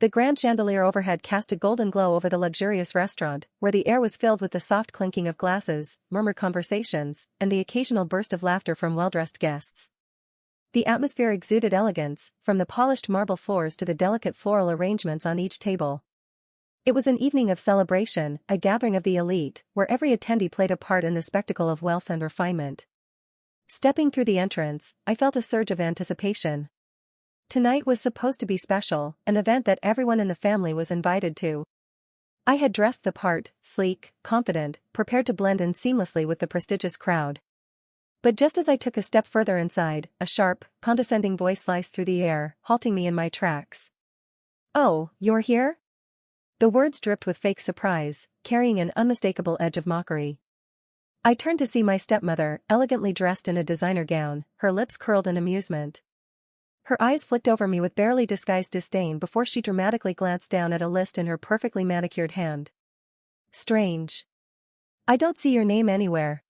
The grand chandelier overhead cast a golden glow over the luxurious restaurant, where the air was filled with the soft clinking of glasses, murmured conversations, and the occasional burst of laughter from well-dressed guests. The atmosphere exuded elegance, from the polished marble floors to the delicate floral arrangements on each table. It was an evening of celebration, a gathering of the elite, where every attendee played a part in the spectacle of wealth and refinement. Stepping through the entrance, I felt a surge of anticipation. Tonight was supposed to be special, an event that everyone in the family was invited to. I had dressed the part, sleek, confident, prepared to blend in seamlessly with the prestigious crowd. But just as I took a step further inside, a sharp, condescending voice sliced through the air, halting me in my tracks. "Oh, you're here?" The words dripped with fake surprise, carrying an unmistakable edge of mockery. I turned to see my stepmother, elegantly dressed in a designer gown, her lips curled in amusement. Her eyes flicked over me with barely disguised disdain before she dramatically glanced down at a list in her perfectly manicured hand. "Strange. I don't see your name anywhere."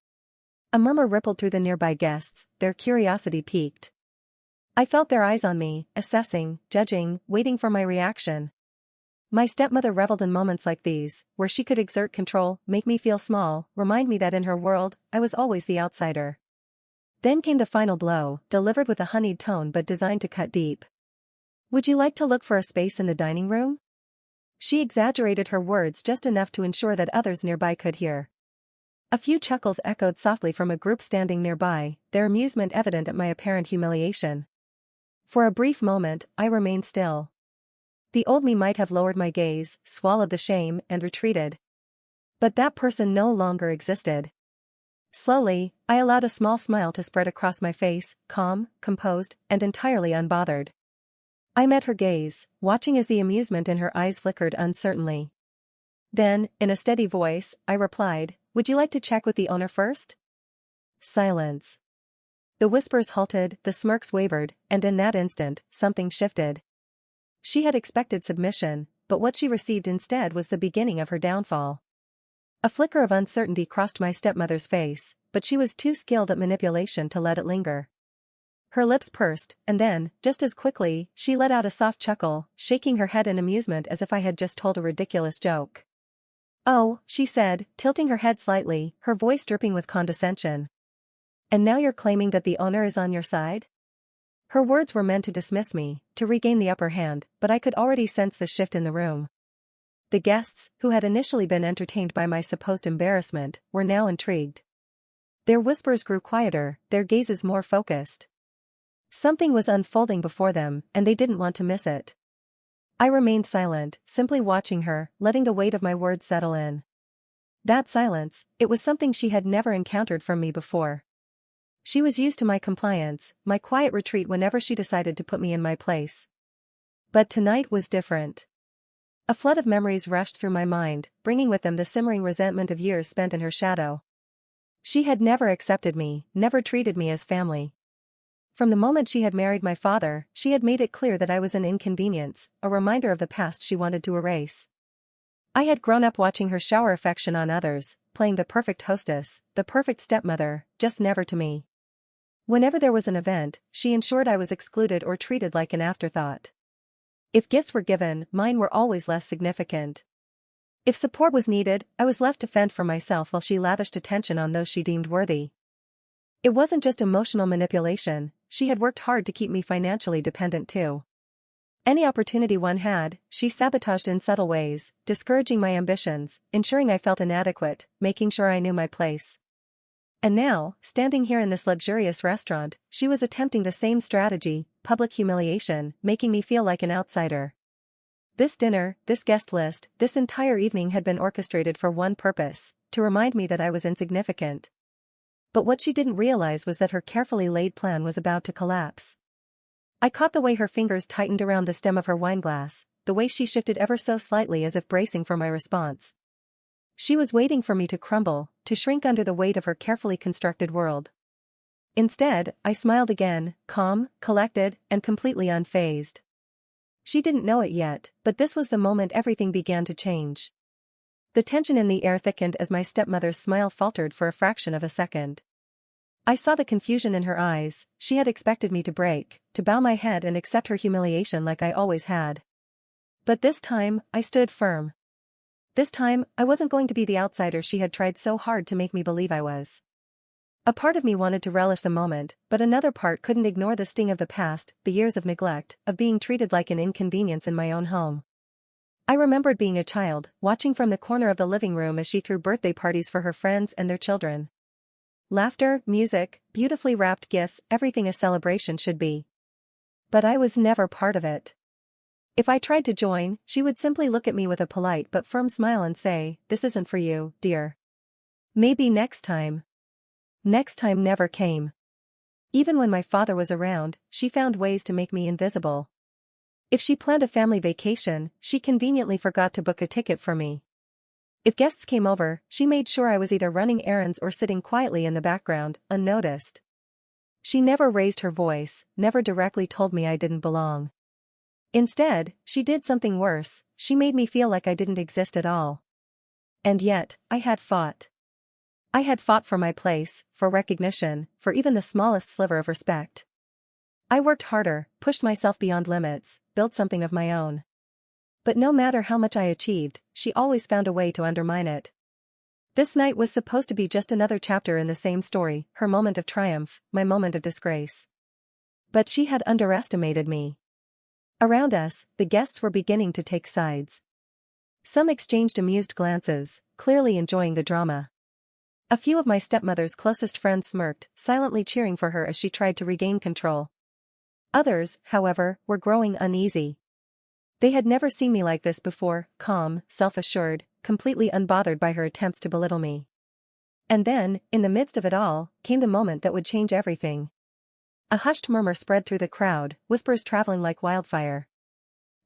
A murmur rippled through the nearby guests, their curiosity piqued. I felt their eyes on me, assessing, judging, waiting for my reaction. My stepmother reveled in moments like these, where she could exert control, make me feel small, remind me that in her world, I was always the outsider. Then came the final blow, delivered with a honeyed tone but designed to cut deep. "Would you like to look for a space in the dining room?" She exaggerated her words just enough to ensure that others nearby could hear. A few chuckles echoed softly from a group standing nearby, their amusement evident at my apparent humiliation. For a brief moment, I remained still. The old me might have lowered my gaze, swallowed the shame, and retreated. But that person no longer existed. Slowly, I allowed a small smile to spread across my face, calm, composed, and entirely unbothered. I met her gaze, watching as the amusement in her eyes flickered uncertainly. Then, in a steady voice, I replied, "Would you like to check with the owner first?" Silence. The whispers halted, the smirks wavered, and in that instant, something shifted. She had expected submission, but what she received instead was the beginning of her downfall. A flicker of uncertainty crossed my stepmother's face, but she was too skilled at manipulation to let it linger. Her lips pursed, and then, just as quickly, she let out a soft chuckle, shaking her head in amusement as if I had just told a ridiculous joke. "Oh," she said, tilting her head slightly, her voice dripping with condescension. "And now you're claiming that the owner is on your side?" Her words were meant to dismiss me, to regain the upper hand, but I could already sense the shift in the room. The guests, who had initially been entertained by my supposed embarrassment, were now intrigued. Their whispers grew quieter, their gazes more focused. Something was unfolding before them, and they didn't want to miss it. I remained silent, simply watching her, letting the weight of my words settle in. That silence, it was something she had never encountered from me before. She was used to my compliance, my quiet retreat whenever she decided to put me in my place. But tonight was different. A flood of memories rushed through my mind, bringing with them the simmering resentment of years spent in her shadow. She had never accepted me, never treated me as family. From the moment she had married my father, she had made it clear that I was an inconvenience, a reminder of the past she wanted to erase. I had grown up watching her shower affection on others, playing the perfect hostess, the perfect stepmother, just never to me. Whenever there was an event, she ensured I was excluded or treated like an afterthought. If gifts were given, mine were always less significant. If support was needed, I was left to fend for myself while she lavished attention on those she deemed worthy. It wasn't just emotional manipulation, she had worked hard to keep me financially dependent too. Any opportunity one had, she sabotaged in subtle ways, discouraging my ambitions, ensuring I felt inadequate, making sure I knew my place. And now, standing here in this luxurious restaurant, she was attempting the same strategy, public humiliation, making me feel like an outsider. This dinner, this guest list, this entire evening had been orchestrated for one purpose, to remind me that I was insignificant. But what she didn't realize was that her carefully laid plan was about to collapse. I caught the way her fingers tightened around the stem of her wineglass, the way she shifted ever so slightly as if bracing for my response. She was waiting for me to crumble, to shrink under the weight of her carefully constructed world. Instead, I smiled again, calm, collected, and completely unfazed. She didn't know it yet, but this was the moment everything began to change. The tension in the air thickened as my stepmother's smile faltered for a fraction of a second. I saw the confusion in her eyes. She had expected me to break, to bow my head and accept her humiliation like I always had. But this time, I stood firm. This time, I wasn't going to be the outsider she had tried so hard to make me believe I was. A part of me wanted to relish the moment, but another part couldn't ignore the sting of the past, the years of neglect, of being treated like an inconvenience in my own home. I remembered being a child, watching from the corner of the living room as she threw birthday parties for her friends and their children. Laughter, music, beautifully wrapped gifts, everything a celebration should be. But I was never part of it. If I tried to join, she would simply look at me with a polite but firm smile and say, "This isn't for you, dear. Maybe next time." Next time never came. Even when my father was around, she found ways to make me invisible. If she planned a family vacation, she conveniently forgot to book a ticket for me. If guests came over, she made sure I was either running errands or sitting quietly in the background, unnoticed. She never raised her voice, never directly told me I didn't belong. Instead, she did something worse, she made me feel like I didn't exist at all. And yet, I had fought. I had fought for my place, for recognition, for even the smallest sliver of respect. I worked harder, pushed myself beyond limits, built something of my own. But no matter how much I achieved, she always found a way to undermine it. This night was supposed to be just another chapter in the same story, her moment of triumph, my moment of disgrace. But she had underestimated me. Around us, the guests were beginning to take sides. Some exchanged amused glances, clearly enjoying the drama. A few of my stepmother's closest friends smirked, silently cheering for her as she tried to regain control. Others, however, were growing uneasy. They had never seen me like this before, calm, self-assured, completely unbothered by her attempts to belittle me. And then, in the midst of it all, came the moment that would change everything. A hushed murmur spread through the crowd, whispers traveling like wildfire.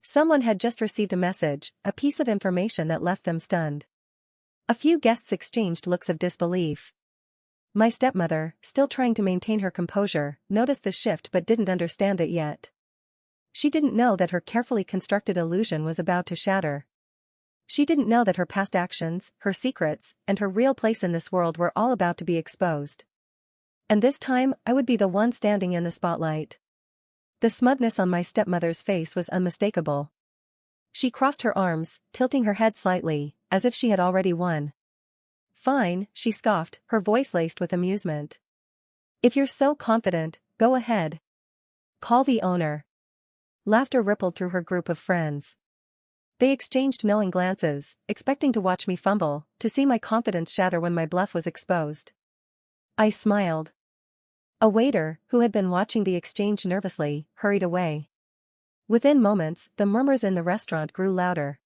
Someone had just received a message, a piece of information that left them stunned. A few guests exchanged looks of disbelief. My stepmother, still trying to maintain her composure, noticed the shift but didn't understand it yet. She didn't know that her carefully constructed illusion was about to shatter. She didn't know that her past actions, her secrets, and her real place in this world were all about to be exposed. And this time, I would be the one standing in the spotlight. The smugness on my stepmother's face was unmistakable. She crossed her arms, tilting her head slightly, as if she had already won. "Fine," she scoffed, her voice laced with amusement. "If you're so confident, go ahead. Call the owner." Laughter rippled through her group of friends. They exchanged knowing glances, expecting to watch me fumble, to see my confidence shatter when my bluff was exposed. I smiled. A waiter, who had been watching the exchange nervously, hurried away. Within moments, the murmurs in the restaurant grew louder.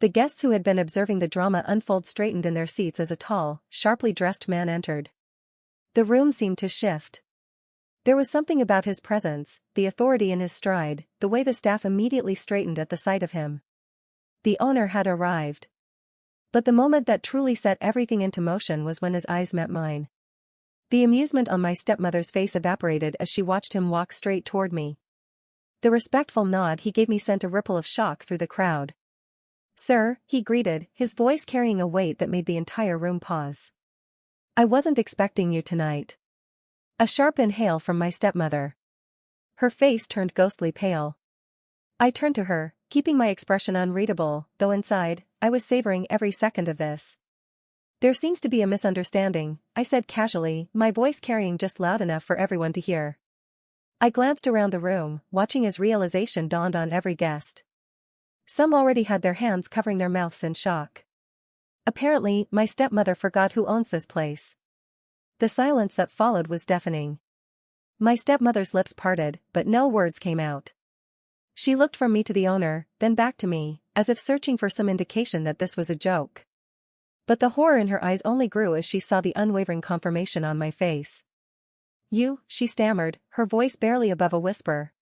The guests who had been observing the drama unfold straightened in their seats as a tall, sharply dressed man entered. The room seemed to shift. There was something about his presence, the authority in his stride, the way the staff immediately straightened at the sight of him. The owner had arrived. But the moment that truly set everything into motion was when his eyes met mine. The amusement on my stepmother's face evaporated as she watched him walk straight toward me. The respectful nod he gave me sent a ripple of shock through the crowd. "Sir," he greeted, his voice carrying a weight that made the entire room pause. "I wasn't expecting you tonight." A sharp inhale from my stepmother. Her face turned ghostly pale. I turned to her, keeping my expression unreadable, though inside, I was savoring every second of this. "There seems to be a misunderstanding," I said casually, my voice carrying just loud enough for everyone to hear. I glanced around the room, watching as realization dawned on every guest. Some already had their hands covering their mouths in shock. Apparently, my stepmother forgot who owns this place. The silence that followed was deafening. My stepmother's lips parted, but no words came out. She looked from me to the owner, then back to me, as if searching for some indication that this was a joke. But the horror in her eyes only grew as she saw the unwavering confirmation on my face. "You," she stammered, her voice barely above a whisper.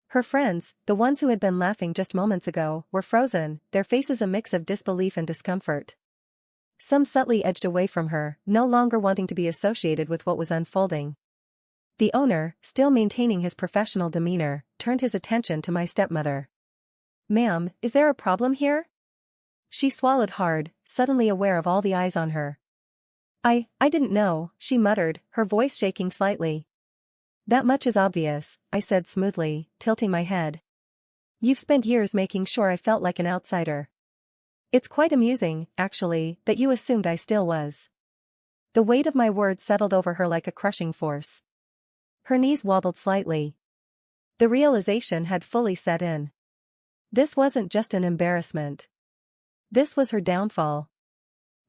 Her friends, the ones who had been laughing just moments ago, were frozen, their faces a mix of disbelief and discomfort. Some subtly edged away from her, no longer wanting to be associated with what was unfolding. The owner, still maintaining his professional demeanor, turned his attention to my stepmother. "Ma'am, is there a problem here?" She swallowed hard, suddenly aware of all the eyes on her. I didn't know," she muttered, her voice shaking slightly. "That much is obvious," I said smoothly, tilting my head. You've spent years making sure I felt like an outsider. It's quite amusing, actually, that you assumed I still was. The weight of my words settled over her like a crushing force. Her knees wobbled slightly. The realization had fully set in. This wasn't just an embarrassment. This was her downfall.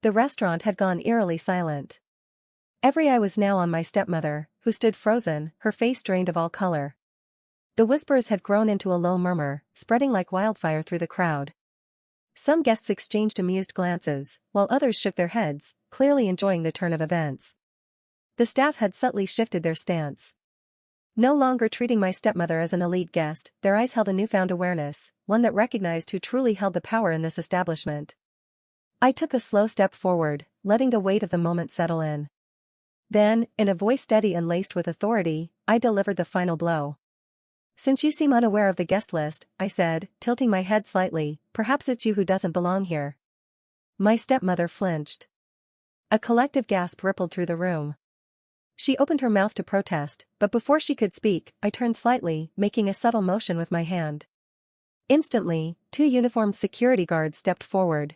The restaurant had gone eerily silent. Every eye was now on my stepmother, who stood frozen, her face drained of all color. The whispers had grown into a low murmur, spreading like wildfire through the crowd. Some guests exchanged amused glances, while others shook their heads, clearly enjoying the turn of events. The staff had subtly shifted their stance. No longer treating my stepmother as an elite guest, their eyes held a newfound awareness, one that recognized who truly held the power in this establishment. I took a slow step forward, letting the weight of the moment settle in. Then, in a voice steady and laced with authority, I delivered the final blow. Since you seem unaware of the guest list, I said, tilting my head slightly, perhaps it's you who doesn't belong here. My stepmother flinched. A collective gasp rippled through the room. She opened her mouth to protest, but before she could speak, I turned slightly, making a subtle motion with my hand. Instantly, 2 uniformed security guards stepped forward.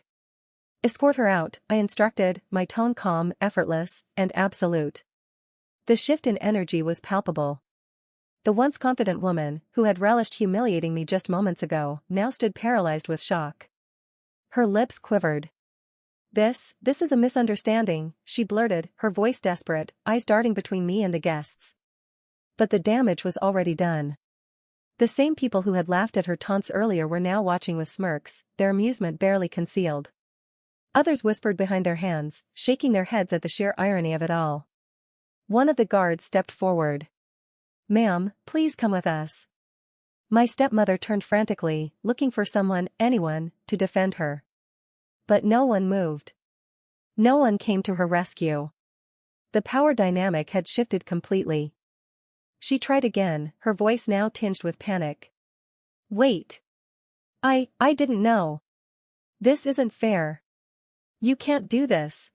Escort her out, I instructed, my tone calm, effortless, and absolute. The shift in energy was palpable. The once confident woman, who had relished humiliating me just moments ago, now stood paralyzed with shock. Her lips quivered. This is a misunderstanding, she blurted, her voice desperate, eyes darting between me and the guests. But the damage was already done. The same people who had laughed at her taunts earlier were now watching with smirks, their amusement barely concealed. Others whispered behind their hands, shaking their heads at the sheer irony of it all. One of the guards stepped forward. "Ma'am, please come with us." My stepmother turned frantically, looking for someone, anyone, to defend her. But no one moved. No one came to her rescue. The power dynamic had shifted completely. She tried again, her voice now tinged with panic. "Wait. I didn't know. This isn't fair. You can't do this."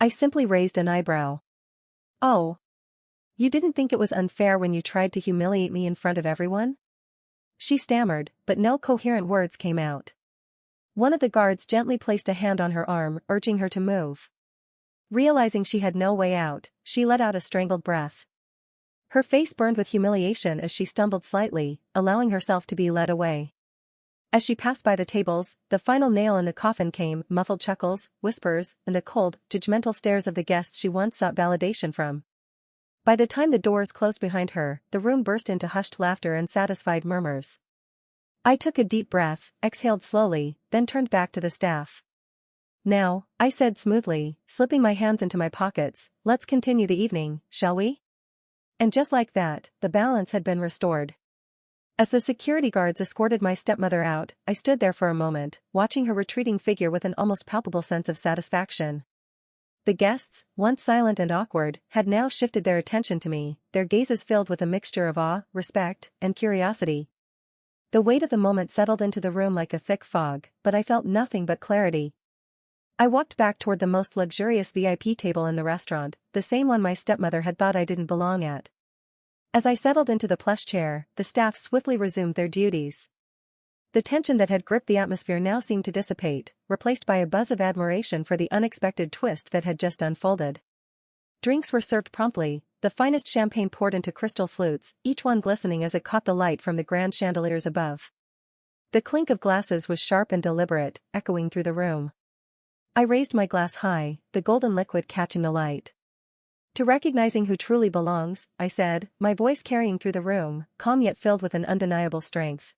I simply raised an eyebrow. "Oh. You didn't think it was unfair when you tried to humiliate me in front of everyone?" She stammered, but no coherent words came out. One of the guards gently placed a hand on her arm, urging her to move. Realizing she had no way out, she let out a strangled breath. Her face burned with humiliation as she stumbled slightly, allowing herself to be led away. As she passed by the tables, the final nail in the coffin came, muffled chuckles, whispers, and the cold, judgmental stares of the guests she once sought validation from. By the time the doors closed behind her, the room burst into hushed laughter and satisfied murmurs. I took a deep breath, exhaled slowly, then turned back to the staff. "Now," I said smoothly, slipping my hands into my pockets, "let's continue the evening, shall we?" And just like that, the balance had been restored. As the security guards escorted my stepmother out, I stood there for a moment, watching her retreating figure with an almost palpable sense of satisfaction. The guests, once silent and awkward, had now shifted their attention to me, their gazes filled with a mixture of awe, respect, and curiosity. The weight of the moment settled into the room like a thick fog, but I felt nothing but clarity. I walked back toward the most luxurious VIP table in the restaurant, the same one my stepmother had thought I didn't belong at. As I settled into the plush chair, the staff swiftly resumed their duties. The tension that had gripped the atmosphere now seemed to dissipate, replaced by a buzz of admiration for the unexpected twist that had just unfolded. Drinks were served promptly, the finest champagne poured into crystal flutes, each one glistening as it caught the light from the grand chandeliers above. The clink of glasses was sharp and deliberate, echoing through the room. I raised my glass high, the golden liquid catching the light. "To recognizing who truly belongs," I said, my voice carrying through the room, calm yet filled with an undeniable strength.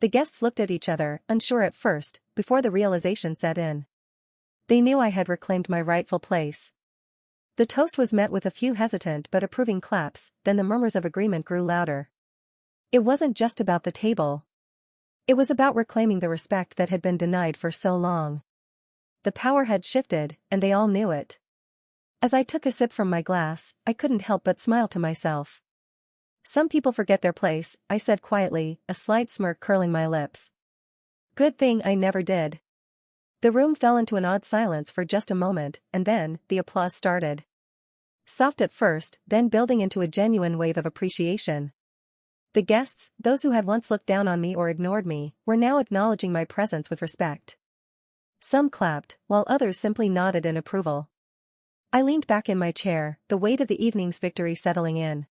The guests looked at each other, unsure at first, before the realization set in. They knew I had reclaimed my rightful place. The toast was met with a few hesitant but approving claps, then the murmurs of agreement grew louder. It wasn't just about the table. It was about reclaiming the respect that had been denied for so long. The power had shifted, and they all knew it. As I took a sip from my glass, I couldn't help but smile to myself. "Some people forget their place," I said quietly, a slight smirk curling my lips. Good thing I never did. The room fell into an odd silence for just a moment, and then, the applause started. Soft at first, then building into a genuine wave of appreciation. The guests, those who had once looked down on me or ignored me, were now acknowledging my presence with respect. Some clapped, while others simply nodded in approval. I leaned back in my chair, the weight of the evening's victory settling in.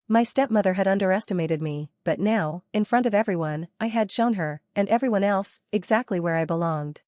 My stepmother had underestimated me, but now, in front of everyone, I had shown her, and everyone else, exactly where I belonged.